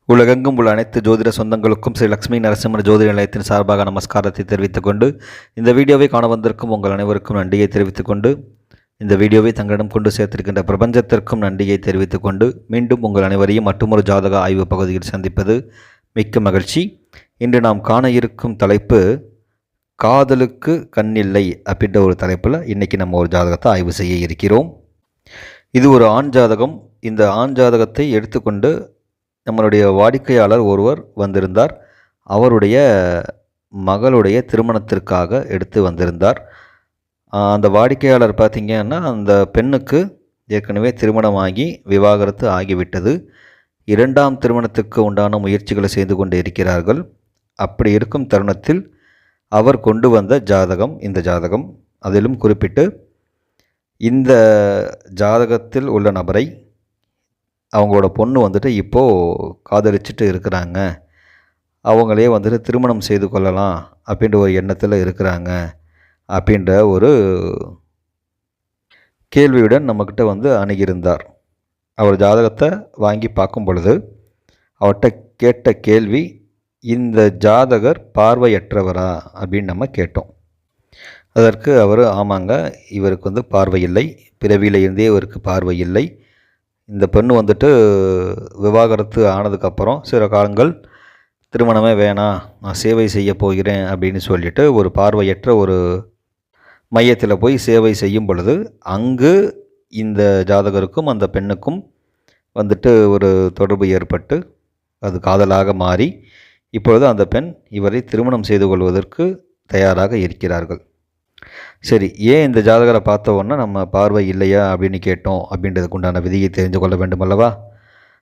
உலகெங்கும் உள்ள அனைத்து ஜோதிட சொந்தங்களுக்கும் ஸ்ரீ லட்சுமி நரசிம்மர் ஜோதிட நிலையத்தின் சார்பாக நமஸ்காரத்தை தெரிவித்துக் கொண்டு இந்த வீடியோவை காண வந்திருக்கும் உங்கள் அனைவருக்கும் நன்றியை தெரிவித்துக் கொண்டு இந்த வீடியோவை தங்களிடம் கொண்டு சேர்த்திருக்கின்ற பிரபஞ்சத்திற்கும் நன்றியை தெரிவித்துக் கொண்டு மீண்டும் உங்கள் அனைவரையும் மற்றொரு ஜாதக ஆய்வு பகுதியில் சந்திப்பது மிக்க மகிழ்ச்சி. இன்று நாம் காண இருக்கும் தலைப்பு காதலுக்கு கண்ணில்லை அப்படின்ற ஒரு தலைப்பில் இன்றைக்கி நம்ம ஒரு ஜாதகத்தை ஆய்வு செய்ய இருக்கிறோம். இது ஒரு ஆண் ஜாதகம். இந்த ஆண் ஜாதகத்தை எடுத்துக்கொண்டு நம்மளுடைய வாடிக்கையாளர் ஒருவர் வந்திருந்தார். அவருடைய மகளுடைய திருமணத்திற்காக எடுத்து வந்திருந்தார். அந்த வாடிக்கையாளர் பார்த்திங்கன்னா அந்த பெண்ணுக்கு ஏற்கனவே திருமணமாகி விவாகரத்து ஆகிவிட்டது. இரண்டாம் திருமணத்துக்கு உண்டான முயற்சிகளை செய்து கொண்டு இருக்கிறார்கள். அப்படி இருக்கும் தருணத்தில் அவர் கொண்டு வந்த ஜாதகம் இந்த ஜாதகம். அதிலும் குறிப்பிட்டு இந்த ஜாதகத்தில் உள்ள நபரை அவங்களோட பொண்ணு வந்துட்டு இப்போது காதலிச்சுட்டு இருக்கிறாங்க, அவங்களே வந்துட்டு திருமணம் செய்து கொள்ளலாம் அப்படின்ற ஒரு எண்ணத்தில் இருக்கிறாங்க அப்படின்ற ஒரு கேள்வியுடன் நம்மக்கிட்ட வந்து அணுகியிருந்தார். அவர் ஜாதகத்தை வாங்கி பார்க்கும் பொழுது அவர்கிட்ட கேட்ட கேள்வி, இந்த ஜாதகர் பார்வையற்றவரா அப்படின்னு நம்ம கேட்டோம். அதற்கு அவர் ஆமாங்க, இவருக்கு வந்து பார்வை இல்லை, பிறவியில் இருந்தே இவருக்கு பார்வை இல்லை. இந்த பெண்ணு வந்துட்டு விவாகரத்து ஆனதுக்கப்புறம் சில காலங்கள் திருமணமே வேணாம், நான் சேவை செய்ய போகிறேன் அப்படின்னு சொல்லிட்டு ஒரு பார்வையற்ற ஒரு மையத்தில் போய் சேவை செய்யும் பொழுது அங்கு இந்த ஜாதகருக்கும் அந்த பெண்ணுக்கும் வந்துட்டு ஒரு தொடர்பு ஏற்பட்டு அது காதலாக மாறி இப்பொழுது அந்த பெண் இவரை திருமணம் செய்து கொள்வதற்கு தயாராக இருக்கிறார்கள். சரி, ஏன் இந்த ஜாதகரை பார்த்த உடனே நம்ம பார்வை இல்லையா அப்படின்னு கேட்டோம் அப்படின்றதுக்கு உண்டான விதியை தெரிந்து கொள்ள வேண்டும் அல்லவா?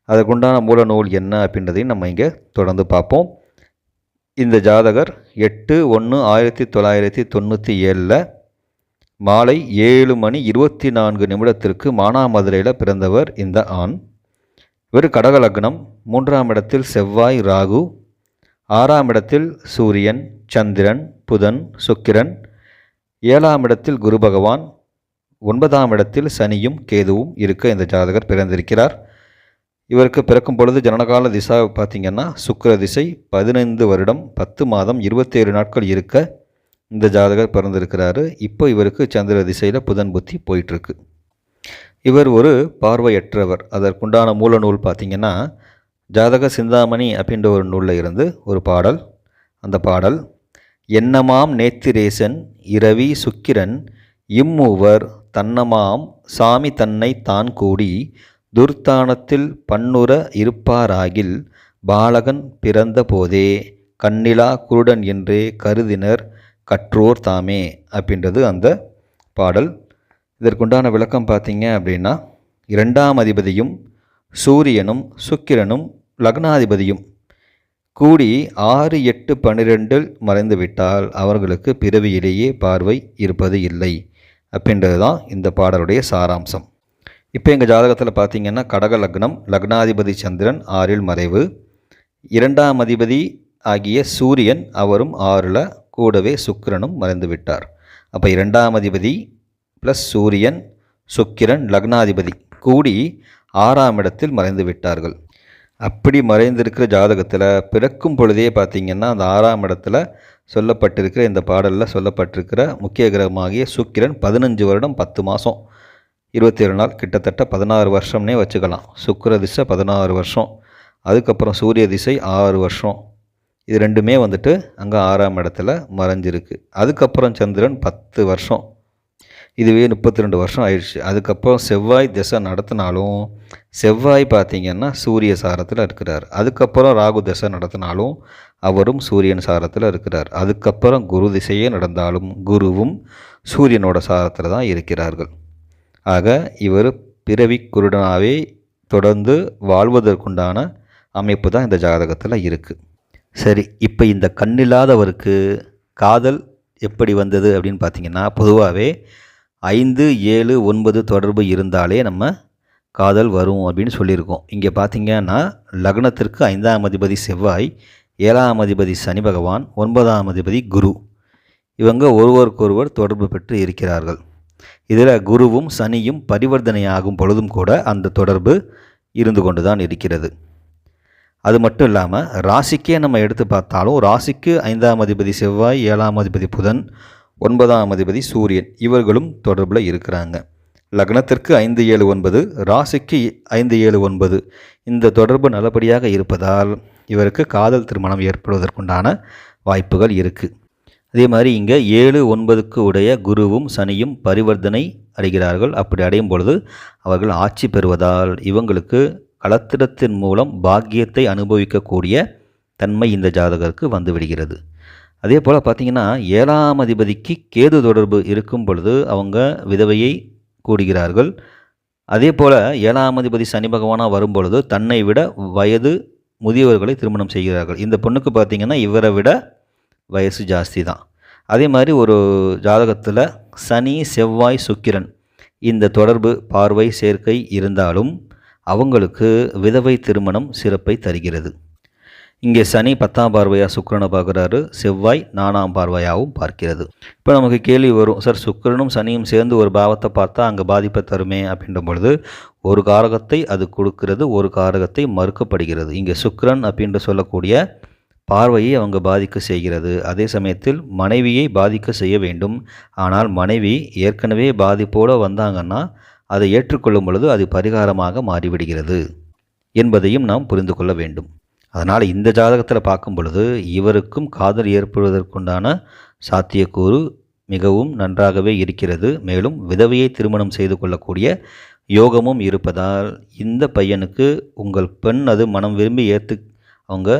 அதுக்குண்டான மூல நூல் என்ன அப்படின்றதையும் நம்ம இங்கே தொடர்ந்து பார்ப்போம். இந்த ஜாதகர் 8/1/1997 மாலை 7:24 மானாமதுரையில் பிறந்தவர் இந்த ஆண். இவர் கடக லக்னம். 3ஆம் இடத்தில் செவ்வாய் ராகு, 6ஆம் இடத்தில் சூரியன் சந்திரன் புதன் சுக்கிரன், 7ஆம் இடத்தில் குரு பகவான், 9ஆம் இடத்தில் சனியும் கேதுவும் இருக்க இந்த ஜாதகர் பிறந்திருக்கிறார். இவருக்கு பிறக்கும் பொழுது ஜனனகால திசா பார்த்திங்கன்னா சுக்கிர திசை 15 வருடம் 10 மாதம் 27 நாட்கள் இருக்க இந்த ஜாதகர் பிறந்திருக்கிறாரு. இப்போ இவருக்கு சந்திர திசையில் புதன் புத்தி போயிட்டுருக்கு. இவர் ஒரு பார்வையற்றவர். அதற்குண்டான மூல நூல் பார்த்திங்கன்னா ஜாதக சிந்தாமணி அப்படின்ற ஒரு நூலில் இருந்து ஒரு பாடல். அந்த பாடல், எண்ணமாம் நேத்திரேசன் இரவி சுக்கிரன் இம்மூவர் தன்னமாம் சாமி தன்னை தான் கூடி துர்த்தானத்தில் பன்னுற இருப்பாராகில் பாலகன் பிறந்த போதே கண்ணிலா குருடன் என்றே கருதினர் கற்றோர் தாமே அப்படின்றது அந்த பாடல். இதற்குண்டான விளக்கம் பார்த்தீங்க அப்படின்னா, 2ஆம் அதிபதியும் சூரியனும் சுக்கிரனும் லக்னாதிபதியும் கூடி 6, 8, 12 மறைந்துவிட்டால் அவர்களுக்கு பிறவியிலேயே பார்வை இருப்பது இல்லை அப்படின்றது தான் இந்த பாடலுடைய சாராம்சம். இப்போ எங்கள் ஜாதகத்தில் பார்த்திங்கன்னா கடக லக்னம், லக்னாதிபதி சந்திரன் 6இல் மறைவு, 2ஆம் அதிபதி ஆகிய சூரியன் அவரும் 6இல், கூடவே சுக்கிரனும் மறைந்து விட்டார். அப்போ 2ஆம் அதிபதி ப்ளஸ் சூரியன் சுக்கிரன் லக்னாதிபதி கூடி 6ஆம் இடத்தில் மறைந்து விட்டார்கள். அப்படி மறைந்திருக்கிற ஜாதகத்தில் பிறக்கும் பொழுதே பார்த்திங்கன்னா அந்த 6ஆம் இடத்துல சொல்லப்பட்டிருக்கிற இந்த பாடலில் சொல்லப்பட்டிருக்கிற முக்கிய கிரகமாகிய சுக்கிரன் 15 வருடம் 10 மாதம் 27 நாள், கிட்டத்தட்ட 16 வருஷம்னே வச்சுக்கலாம். சுக்கிர திசை 16 வருஷம், அதுக்கப்புறம் சூரிய திசை 6 வருஷம். இது ரெண்டுமே வந்துட்டு அங்கே 6ஆம் இடத்துல மறைஞ்சிருக்கு. அதுக்கப்புறம் சந்திரன் 10 வருஷம், இதுவே 32 வருஷம் ஆயிடுச்சு. அதுக்கப்புறம் செவ்வாய் திசை நடத்தினாலும் செவ்வாய் பார்த்திங்கன்னா சூரிய சாரத்தில் இருக்கிறார். அதுக்கப்புறம் ராகு திசை நடத்தினாலும் அவரும் சூரியன் சாரத்தில் இருக்கிறார். அதுக்கப்புறம் குரு திசையே நடந்தாலும் குருவும் சூரியனோட சாரத்தில் தான் இருக்கிறார்கள். ஆக இவர் பிறவி குருடனாகவே தொடர்ந்து வாழ்வதற்குண்டான அமைப்பு தான் இந்த ஜாதகத்தில் இருக்குது. சரி, இப்போ இந்த கண்ணில்லாதவருக்கு காதல் எப்படி வந்தது அப்படின்னு பார்த்திங்கன்னா, பொதுவாகவே 5, 7, 9 தொடர்பு இருந்தாலே நம்ம காதல் வரும் அப்படின்னு சொல்லியிருக்கோம். இங்கே பார்த்திங்கன்னா லக்னத்திற்கு 5ஆம் அதிபதி செவ்வாய், 7ஆம் அதிபதி சனி பகவான், 9ஆம் அதிபதி குரு, இவங்க ஒருவருக்கொருவர் தொடர்பு பெற்று இருக்கிறார்கள். இதில் குருவும் சனியும் பரிவர்த்தனையாகும் பொழுதும் கூட அந்த தொடர்பு இருந்து கொண்டு தான் இருக்கிறது. அது மட்டும் இல்லாமல் ராசிக்கே நம்ம எடுத்து பார்த்தாலும் ராசிக்கு 5ஆம் அதிபதி செவ்வாய், 7ஆம் அதிபதி புதன், 9ஆம் அதிபதி சூரியன் இவர்களும் தொடர்பில் இருக்கிறாங்க. லக்னத்திற்கு 5, 7, 9, ராசிக்கு 5, 7, 9 இந்த தொடர்பு நல்லபடியாக இருப்பதால் இவருக்கு காதல் திருமணம் ஏற்படுவதற்குண்டான வாய்ப்புகள் இருக்குது. அதே மாதிரி இங்கே 7, 9க்கு உடைய குருவும் சனியும் பரிவர்த்தனை அடைகிறார்கள். அப்படி அடையும் பொழுது அவர்கள் ஆட்சி பெறுவதால் இவங்களுக்கு களத்திரத்தின் மூலம் பாக்கியத்தை அனுபவிக்கக்கூடிய தன்மை இந்த ஜாதகருக்கு வந்து விடுகிறது. அதே போல் பார்த்திங்கன்னா 7ஆம் அதிபதிக்கு கேது தொடர்பு இருக்கும் பொழுது அவங்க விதவையை கூடுகிறார்கள். அதே போல் 7ஆம் அதிபதி சனி பகவானாக வரும் பொழுது தன்னை விட வயது முதியவர்களை திருமணம் செய்கிறார்கள். இந்த பொண்ணுக்கு பார்த்திங்கன்னா இவரை விட வயசு ஜாஸ்தி தான். அதே மாதிரி ஒரு ஜாதகத்தில் சனி, செவ்வாய், சுக்கிரன் இந்த தொடர்பு பார்வை சேர்க்கை இருந்தாலும் அவங்களுக்கு விதவை திருமணம் சிறப்பை தருகிறது. இங்கே சனி 10ஆம் பார்வையாக சுக்கிரனை பார்க்குறாரு, செவ்வாய் 4ஆம் பார்வையாகவும் பார்க்கிறது. இப்போ நமக்கு கேள்வி வரும், சார் சுக்கிரனும் சனியும் சேர்ந்து ஒரு பாவத்தை பார்த்தா அங்கே பாதிப்பை தருமே அப்படின்ற பொழுது ஒரு காரகத்தை அது கொடுக்கிறது, ஒரு காரகத்தை மறுக்கப்படுகிறது. இங்கே சுக்கிரன் அப்படின்று சொல்லக்கூடிய பார்வையை அவங்க பாதிக்க செய்கிறது. அதே சமயத்தில் மனைவியை பாதிக்க செய்ய வேண்டும். ஆனால் மனைவி ஏற்கனவே பாதிப்போடு வந்தாங்கன்னா அதை ஏற்றுக்கொள்ளும் பொழுது அது பரிகாரமாக மாறிவிடுகிறது என்பதையும் நாம் புரிந்து கொள்ள வேண்டும். அதனால் இந்த ஜாதகத்தில் பார்க்கும் பொழுது இவருக்கும் காதல் ஏற்படுவதற்குண்டான சாத்தியக்கூறு மிகவும் நன்றாகவே இருக்கிறது. மேலும் விதவையை திருமணம் செய்து கொள்ளக்கூடிய யோகமும் இருப்பதால் இந்த பையனுக்கு உங்கள் பெண் அது மனம் விரும்பி அவங்க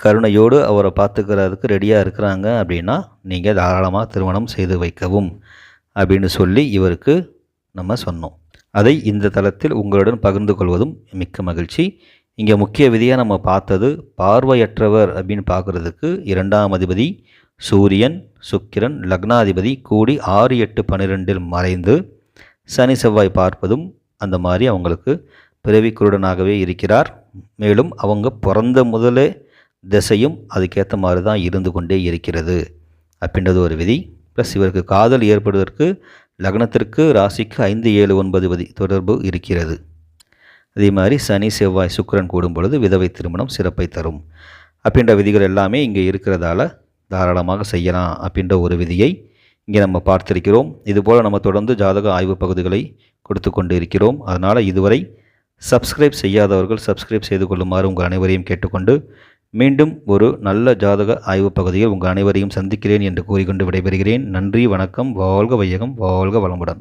கருணையோடு அவரை பார்த்துக்கிறதுக்கு ரெடியாக இருக்கிறாங்க அப்படின்னா நீங்கள் தாராளமாக திருமணம் செய்து வைக்கவும் அப்படின்னு சொல்லி இவருக்கு நம்ம சொன்னோம். அதை இந்த தளத்தில் உங்களுடன் பகிர்ந்து கொள்வதும் மிக்க மகிழ்ச்சி. இங்கே முக்கிய விதியாக நம்ம பார்த்தது பார்வையற்றவர் அப்படின்னு பார்க்குறதுக்கு 2ஆம் அதிபதி சூரியன், சுக்கிரன், லக்னாதிபதி கூடி 6, 8, 12 மறைந்து சனி செவ்வாய் பார்ப்பதும் அந்த மாதிரி அவங்களுக்கு பிறவி குருடனாகவே இருக்கிறார். மேலும் அவங்க பிறந்த முதலே திசையும் அதுக்கேற்ற மாதிரி தான் இருந்து கொண்டே இருக்கிறது அப்படின்றது ஒரு விதி. ப்ளஸ் இவருக்கு காதல் ஏற்படுவதற்கு லக்னத்திற்கு ராசிக்கு 5, 7, 9 தொடர்பு இருக்கிறது. அதே மாதிரி சனி செவ்வாய் சுக்கிரன் கூடும் பொழுது விதவை திருமணம் சிறப்பை தரும் அப்படின்ற விதிகள் எல்லாமே இங்கே இருக்கிறதால தாராளமாக செய்யலாம் அப்படின்ற ஒரு விதியை இங்கே நம்ம பார்த்திருக்கிறோம். இதுபோல் நம்ம தொடர்ந்து ஜாதக ஆய்வு பகுதிகளை கொடுத்து கொண்டு இருக்கிறோம். அதனால் இதுவரை சப்ஸ்கிரைப் செய்யாதவர்கள் சப்ஸ்கிரைப் செய்து கொள்ளுமாறு உங்கள் அனைவரையும் கேட்டுக்கொண்டு மீண்டும் ஒரு நல்ல ஜாதக ஆய்வு பகுதியில் உங்கள் அனைவரையும் சந்திக்கிறேன் என்று கூறிக்கொண்டு விடைபெறுகிறேன். நன்றி, வணக்கம், வாழ்க வையகம், வாழ்க வளமுடன்.